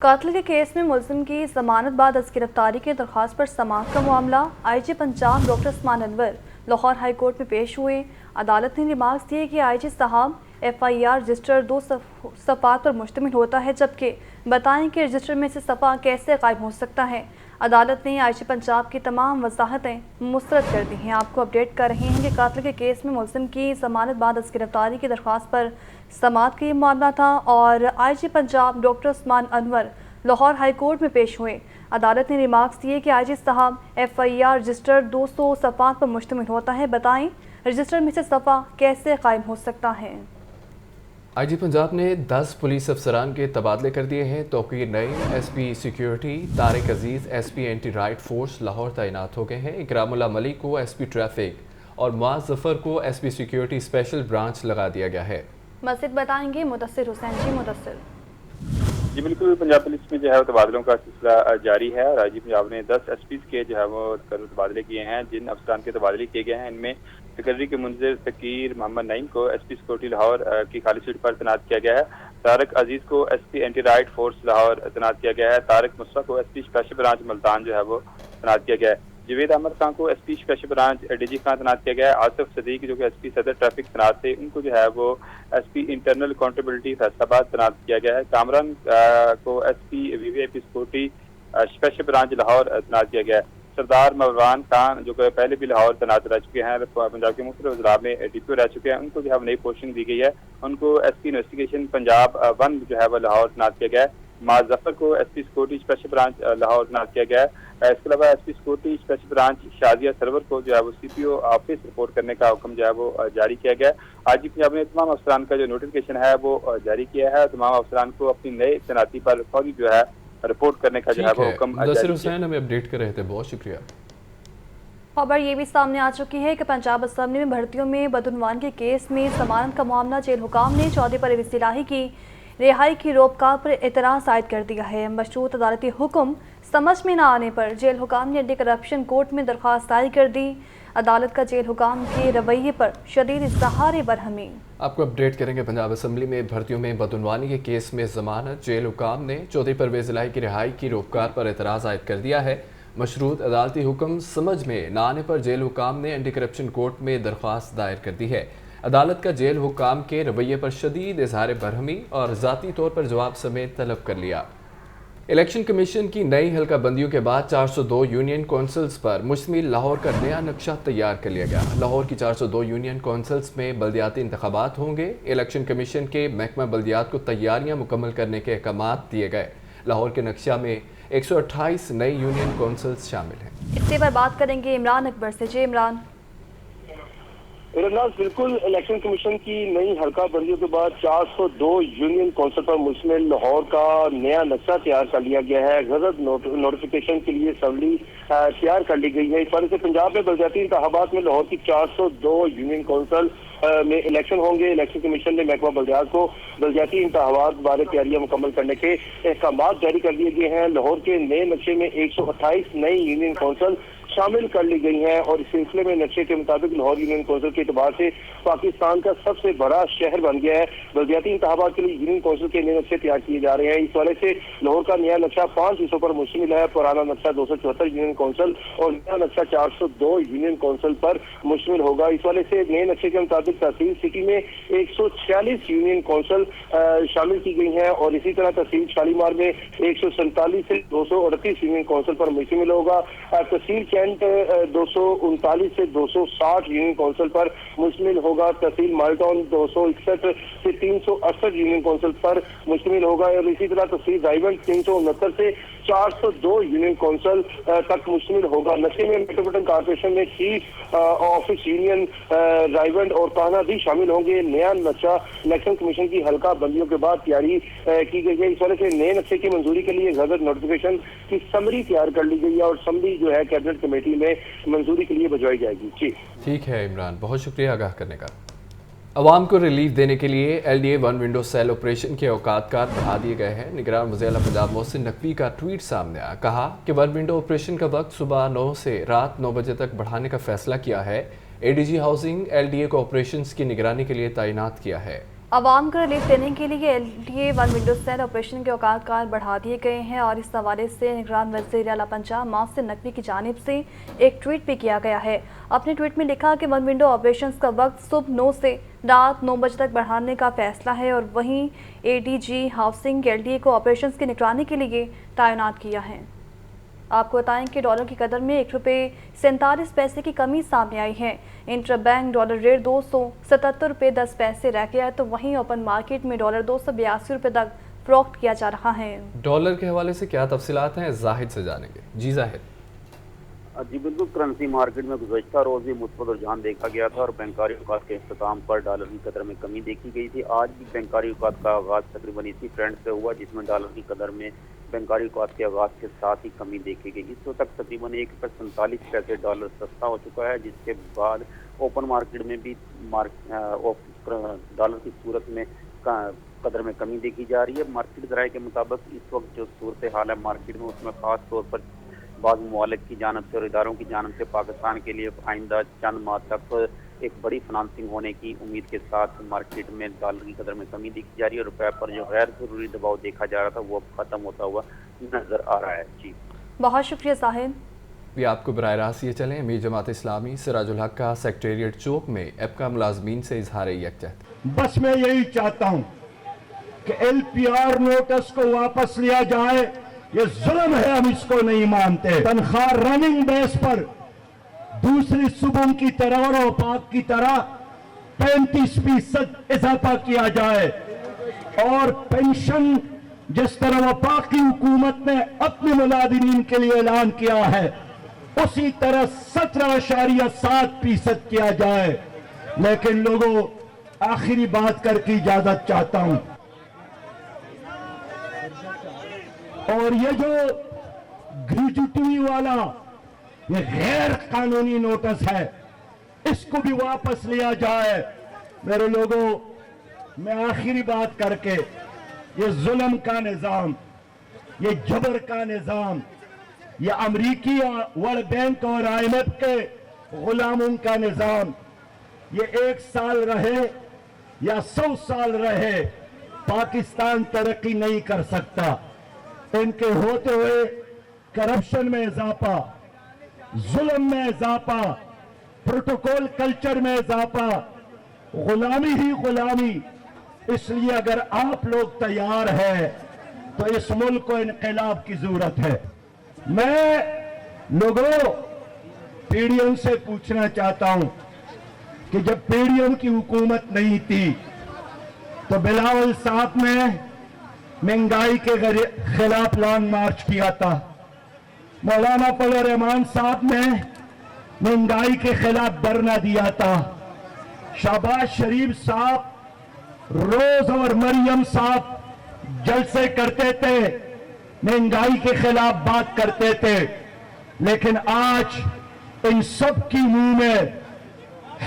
قاتل کے کیس میں ملزم کی ضمانت بعد از گرفتاری کی درخواست پر سماعت کا معاملہ آئی جی پنجاب ڈاکٹر عثمان انور لاہور ہائی کورٹ میں پیش ہوئے۔ عدالت نے ریمارکس دیے کہ آئی جی صاحب ایف آئی آر رجسٹر 2 صفحات پر مشتمل ہوتا ہے، جبکہ بتائیں کہ رجسٹر میں سے صفحہ کیسے غائب ہو سکتا ہے۔ عدالت نے آئی جی پنجاب کی تمام وضاحتیں مسترد کر دی ہیں۔ آپ کو اپڈیٹ کر رہے ہیں کہ قاتل کے کیس میں ملزم کی ضمانت بعد از گرفتاری کی درخواست پر سماعت کا یہ معاملہ تھا اور آئی جی پنجاب ڈاکٹر عثمان انور لاہور ہائی کورٹ میں پیش ہوئے۔ عدالت نے ریمارکس دیے کہ آئی جی صاحب ایف آئی آر رجسٹر 200 صفحات پر مشتمل ہوتا ہے، بتائیں رجسٹر میں سے صفحہ کیسے قائم ہو سکتا ہے۔ آئی جی پنجاب نے 10 پولیس افسران کے تبادلے کر دیے ہیں۔ Tauqeer Naeem S P security, Tariq Aziz S P anti riot force Lahore تعینات ہو گئے ہیں۔ اکرام اللہ ملک کو ایس پی ٹریفک اور معاذ ظفر کو S P security special branch لگا دیا گیا ہے۔ مزید بتائیں گے مدثر حسین جی۔ مدثر جی بالکل، پنجاب پولیس میں جو ہے تبادلوں کا سلسلہ جاری ہے اور آئی جی پنجاب نے 10 ایس پیز کے جو ہے وہ تبادلے کیے ہیں۔ جن افسران کے تبادلے کیے گئے ہیں ان میں سیکرٹری کے منظر تقیر محمد نعیم کو ایس پی سیکورٹی لاہور کی خالی سیٹ پر تعینات کیا گیا ہے۔ طارق عزیز کو S P anti riot force Lahore تعینات کیا گیا ہے۔ طارق مصطفیٰ کو S P special branch Multan جو ہے وہ تعینات کیا گیا ہے۔ جاوید احمد خان کو S P special branch D G Khan تعینات کیا گیا ہے۔ آصف صدیق جو کہ ایس پی صدر ٹریفک تعینات تھے، ان کو جو ہے وہ ایس پی انٹرنل اکاؤنٹیبلٹی فیصلہ آباد تعینات کیا گیا ہے۔ کامران کو ایس پی وی وی آئی پی سیکورٹی اسپیشل برانچ لاہور تعینات کیا گیا ہے۔ سردار مروان خان جو کہ پہلے بھی لاہور تعینات رہ چکے ہیں، پنجاب کے مختلف اضلاع میں ڈی پی او رہ چکے ہیں، ان کو جو ہے نئی پوسٹنگ دی گئی ہے۔ ان کو ایس پی انویسٹیگیشن پنجاب 1 جو ہے وہ لاہور تعینات کیا گیا ہے۔ معاذ ظفر کو S P security special branch Lahore تعینات کیا گیا ہے۔ اس کے علاوہ S P security special branch Shazia Sarwar کو جو ہے وہ سی پی او آفس رپورٹ کرنے کا حکم جو ہے وہ جاری کیا گیا ہے۔ آج ہی پنجاب نے تمام افسران کا جو نوٹیفکیشن ہے وہ جاری کیا ہے۔ تمام افسران کو اپنی نئے تعیناتی پر فوری جو ہے رپورٹ کرنے کا جو ہے وہ حکم جاری مدثر حسین ہمیں اپڈیٹ کر رہے تھے، بہت شکریہ۔ خبر یہ بھی سامنے آ چکی ہے کہ پنجاب اسمبلی میں بھرتیوں میں بدعنوانی کے کیس میں ضمانت کا معاملہ جیل حکام نے چودھری پرویز الہی کی رہائی کی روکار پر اعتراض عائد کر دیا ہے۔ مشروط عدالتی حکم سمجھ میں نہ آنے پر جیل حکام نے اینٹی کرپشن کورٹ میں درخواست دائر کر دی۔ عدالت کا جیل حکام کے رویے پر شدید اظہار برہمی۔ آپ کو اپڈیٹ کریں گے۔ پنجاب اسمبلی میں بھرتیوں میں بدعنوانی کے کیس میں ضمانت جیل حکام نے چودھری پرویز الہی کی رہائی کی روکار پر اعتراض عائد کر دیا ہے۔ مشروط عدالتی حکم سمجھ میں نہ آنے پر جیل حکام نے اینٹی کرپشن کورٹ میں درخواست دائر کر دی ہے۔ عدالت کا جیل حکام کے رویے پر شدید اظہار برہمی اور ذاتی طور پر جواب سمیت طلب کر لیا۔ الیکشن کمیشن کی نئی حلقہ بندیوں کے بعد 402 یونین کونسلز پر مشتمل لاہور کا نیا نقشہ تیار کر لیا گیا۔ لاہور کی 402 یونین کونسلز میں بلدیاتی انتخابات ہوں گے۔ الیکشن کمیشن کے محکمہ بلدیات کو تیاریاں مکمل کرنے کے احکامات دیے گئے۔ لاہور کے نقشہ میں 128 نئی یونین کونسلز شامل ہیں۔ اس سے پر بات کریں گے عمران اکبر سے۔ جی عمران۔ بالکل، الیکشن کمیشن کی نئی حلقہ بندیوں کے بعد 402 یونین کونسل پر مشتمل لاہور کا نیا نقشہ تیار کر لیا گیا ہے۔ غرض نوٹیفیکیشن کے لیے اسمبلی تیار کر لی گئی ہے۔ اس وجہ سے پنجاب میں بلدیاتی انتخابات میں لاہور کی 402 یونین کونسل میں الیکشن ہوں گے۔ الیکشن کمیشن نے محکمہ بلدیات کو بلدیاتی انتخابات بارے تیاریاں مکمل کرنے کے احکامات جاری کر دیے گئے ہیں۔ لاہور کے نئے نقشے میں 128 نئی یونین کونسل شامل کر لی گئی ہیں اور اس سلسلے میں نقشے کے مطابق لاہور یونین کونسل کے اعتبار سے پاکستان کا سب سے بڑا شہر بن گیا ہے۔ بلدیاتی انتخابات کے لیے یونین کونسل کے نئے نقشے تیار کیے جا رہے ہیں۔ اس والے سے لاہور کا نیا نقشہ 5 حصوں پر مشتمل ہے۔ پرانا نقشہ 274 یونین کونسل اور نیا نقشہ 402 یونین کونسل پر مشتمل ہوگا۔ اس والے سے نئے نقشے کے مطابق تحصیل سٹی میں 146 یونین کونسل شامل کی گئی ہیں اور اسی طرح تحصیل شالیمار میں 147 سے 238 یونین کونسل پر مشتمل ہوگا۔ تحصیل کینٹ 239 سے 260 یونین کونسل پر مشتمل ہوگا۔ تحصیل مالٹاؤن 261 سے 368 یونین کونسل پر مشتمل ہوگا اور اسی طرح تحصیل رائیونڈ 369 سے 402 یونین کونسل تک مشتمل ہوگا۔ نقشے میں میٹروپولیٹن کارپوریشن میں چیف آفس یونین رائیونڈ اور کانا بھی شامل ہوں گے۔ نیا نقشہ الیکشن کمیشن کی حلقہ بندیوں کے بعد تیاری کی گئی ہے۔ اس وجہ سے نئے نقشے کی منظوری کے لیے غرض نوٹیفیکیشن کی سمری تیار کر لی گئی ہے اور سمری جو ہے کیبنٹ کمیٹی میں منظوری کے لیے بھجوائی جائے گی۔ جی ٹھیک ہے عمران، بہت شکریہ آگاہ کرنے کا۔ عوام کو ریلیف دینے کے لیے L D A 1 window cell operation کے اوقات بڑھا دیے گئے ہیں۔ نگران وزیر اعلیٰ پنجاب محسن نقوی کا ٹویٹ سامنے آیا۔ کہا کہ 1 ونڈو آپریشن کا وقت صبح 9 سے رات 9 بجے تک بڑھانے کا فیصلہ کیا ہے۔ A D G housing L D A کو آپریشنز کی نگرانی کے لیے تعینات کیا ہے۔ عوام کو ریلیف دینے کے لیے LTA 1 ونڈو سیل آپریشن کے اوقات کار بڑھا دیے گئے ہیں اور اس حوالے سے نگران وزیر اعلیٰ پنجاب محسن نقوی کی جانب سے ایک ٹویٹ بھی کیا گیا ہے۔ اپنے ٹویٹ میں لکھا کہ 1 ونڈو آپریشنز کا وقت صبح 9 سے رات 9 بجے تک بڑھانے کا فیصلہ ہے اور وہیں ADG ہاؤسنگ LTA کو آپریشنز کی نگرانی کے لیے تعینات کیا ہے۔ آپ کو بتائیں کہ ڈالر کی قدر میں 1 روپے 47 پیسے کی کمی سامنے آئی ہے۔ انٹر بینک ڈالر ریٹ 277 روپے 10 پیسے رہ گیا ہے تو وہیں اوپن مارکیٹ میں ڈالر 282 روپے تک فروخت کیا جا رہا ہے۔ ڈالر کے حوالے سے کیا تفصیلات ہیں، زاہد سے جانیں گے۔ جی زاہد۔ جی بالکل، کرنسی مارکیٹ میں گزشتہ روز بھی مثبت رجحان دیکھا گیا تھا اور بینکاری اوقات کے اختتام پر ڈالر کی قدر میں کمی دیکھی گئی تھی۔ آج بھی بینکاری اوقات کا آغاز تقریباً اسی ٹرینڈ سے ہوا جس میں ڈالر کی قدر میں بینکاری اوقات کے آغاز کے ساتھ ہی کمی دیکھی گئی۔ اس وقت تک تقریباً 1 روپے 47 پیسے ڈالر سستا ہو چکا ہے، جس کے بعد اوپن مارکیٹ میں بھی ڈالر کی صورت میں قدر میں کمی دیکھی جا رہی ہے۔ مارکیٹ ذرائع کے مطابق اس وقت جو صورتحال ہے مارکیٹ میں، اس میں خاص طور پر بعض ممالک کی جانب سے اور اداروں کی جانب سے پاکستان کے لیے آئندہ چند ماہ تک ایک بڑی فنانسنگ ہونے کی امید کے ساتھ مارکیٹ میں ڈالر کی قدر میں کمی دیکھی جا رہی ہے اور روپے پر جو غیر ضروری دباؤ دیکھا جا رہا تھا وہ اب ختم ہوتا ہوا نظر آ رہا ہے۔ جی بہت شکریہ زاہد۔ بھی آپ کو براہ راست یہ چلیں، امیر جماعت اسلامی سراج الحق کا سیکریٹریٹ چوک میں ایپکا ملازمین سے اظہار یکجہتی۔ بس میں یہی چاہتا ہوں کہ LPR نوٹس کو واپس لیا جائے، یہ ظلم ہے، ہم اس کو نہیں مانتے۔ تنخواہ رننگ بیس پر دوسری صوبوں کی طرح اور اوپاق کی طرح 35% اضافہ کیا جائے اور پینشن جس طرح وفاقی حکومت نے اپنے ملازمین کے لیے اعلان کیا ہے اسی طرح 17.7% کیا جائے۔ لیکن لوگوں، آخری بات کر کے اجازت چاہتا ہوں، اور یہ جو گریجوٹی والا یہ غیر قانونی نوٹس ہے اس کو بھی واپس لیا جائے۔ میرے لوگوں، میں آخری بات کر کے، یہ ظلم کا نظام، یہ جبر کا نظام، یہ امریکی ورلڈ بینک اور IMF کے غلاموں کا نظام، یہ 1 سال رہے یا 100 سال رہے، پاکستان ترقی نہیں کر سکتا۔ ان کے ہوتے ہوئے کرپشن میں اضافہ، ظلم میں اضافہ، پروٹوکول کلچر میں اضافہ، غلامی ہی غلامی۔ اس لیے اگر آپ لوگ تیار ہیں تو اس ملک کو انقلاب کی ضرورت ہے۔ میں لوگوں PDM سے پوچھنا چاہتا ہوں کہ جب PDM کی حکومت نہیں تھی تو بلاول صاحب نے مہنگائی کے خلاف لانگ مارچ کیا تھا، مولانا فضل الرحمان صاحب نے مہنگائی کے خلاف دھرنا دیا تھا، شہباز شریف صاحب روز اور مریم صاحب جلسے کرتے تھے، مہنگائی کے خلاف بات کرتے تھے، لیکن آج ان سب کی منہ میں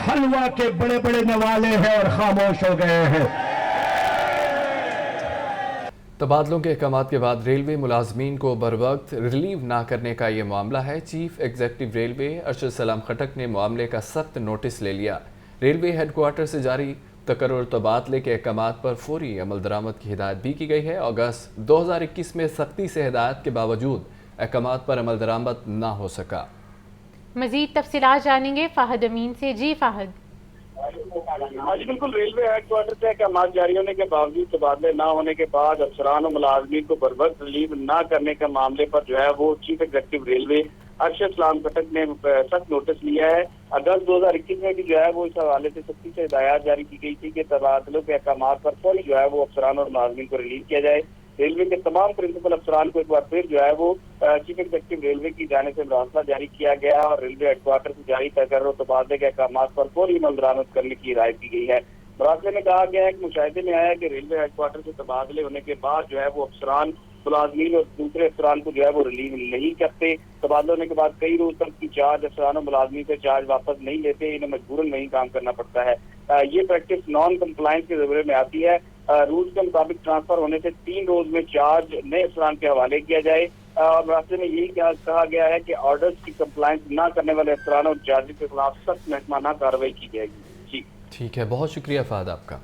حلوہ کے بڑے بڑے نوالے ہیں اور خاموش ہو گئے ہیں۔ تبادلوں کے احکامات کے بعد ریلوے ملازمین کو بروقت ریلیو نہ کرنے کا یہ معاملہ ہے۔ چیف ایگزیکٹو ریلوے ارشد سلام خٹک نے معاملے کا سخت نوٹس لے لیا۔ ریلوے ہیڈ کوارٹر سے جاری تقرر تبادلے کے احکامات پر فوری عمل درآمد کی ہدایت بھی کی گئی ہے۔ اگست 2021 میں سختی سے ہدایت کے باوجود احکامات پر عمل درآمد نہ ہو سکا۔ مزید تفصیلات جانیں گے فہد امین سے۔ جی فہد۔ آج بالکل ریلوے ہیڈ کوارٹر سے احکامات جاری ہونے کے باوجود تبادلے نہ ہونے کے بعد افسران و ملازمین کو بروقت ریلیو نہ کرنے کے معاملے پر جو ہے وہ چیف ایگزیکٹو ریلوے ارشد سلام خٹک نے سخت نوٹس لیا ہے۔ اگست 2021 میں بھی جو ہے وہ اس حوالے سے سختی سے ہدایات جاری کی گئی تھی کہ تبادلوں کے احکامات پر فوری جو ہے وہ افسران اور ملازمین کو ریلیو کیا جائے۔ ریلوے کے تمام پرنسپل افسران کو ایک بار پھر جو ہے وہ چیف ایگزیکٹو ریلوے کی جانب سے مراسلہ جاری کیا گیا اور ریلوے ہیڈ کوارٹر سے جاری تقرر و تبادلے کے احکامات پر فوری عمل درآمد کرنے کی ہدایت کی گئی ہے۔ مراسلے میں کہا گیا ہے کہ مشاہدے میں آیا ہے کہ ریلوے ہیڈ کوارٹر سے تبادلے ہونے کے بعد جو ہے وہ افسران ملازمین اور دوسرے افسران کو جو ہے وہ ریلیو نہیں کرتے۔ تبادلے ہونے کے بعد کئی روز تک کی چارج افسران و ملازمین سے چارج واپس نہیں لیتے، انہیں مجبوراً نہیں کام کرنا پڑتا ہے۔ یہ پریکٹس نان کمپلائنس کے ضمرے میں آتی ہے۔ رولز کے مطابق ٹرانسفر ہونے سے 3 روز میں چارج نئے افسران کے حوالے کیا جائے اور راستے میں یہی کہا گیا ہے کہ آرڈرز کی کمپلائنس نہ کرنے والے افسران اور چارجز کے خلاف سخت محکمانہ کارروائی کی جائے گی۔ ٹھیک ہے، بہت شکریہ فہد آپ کا۔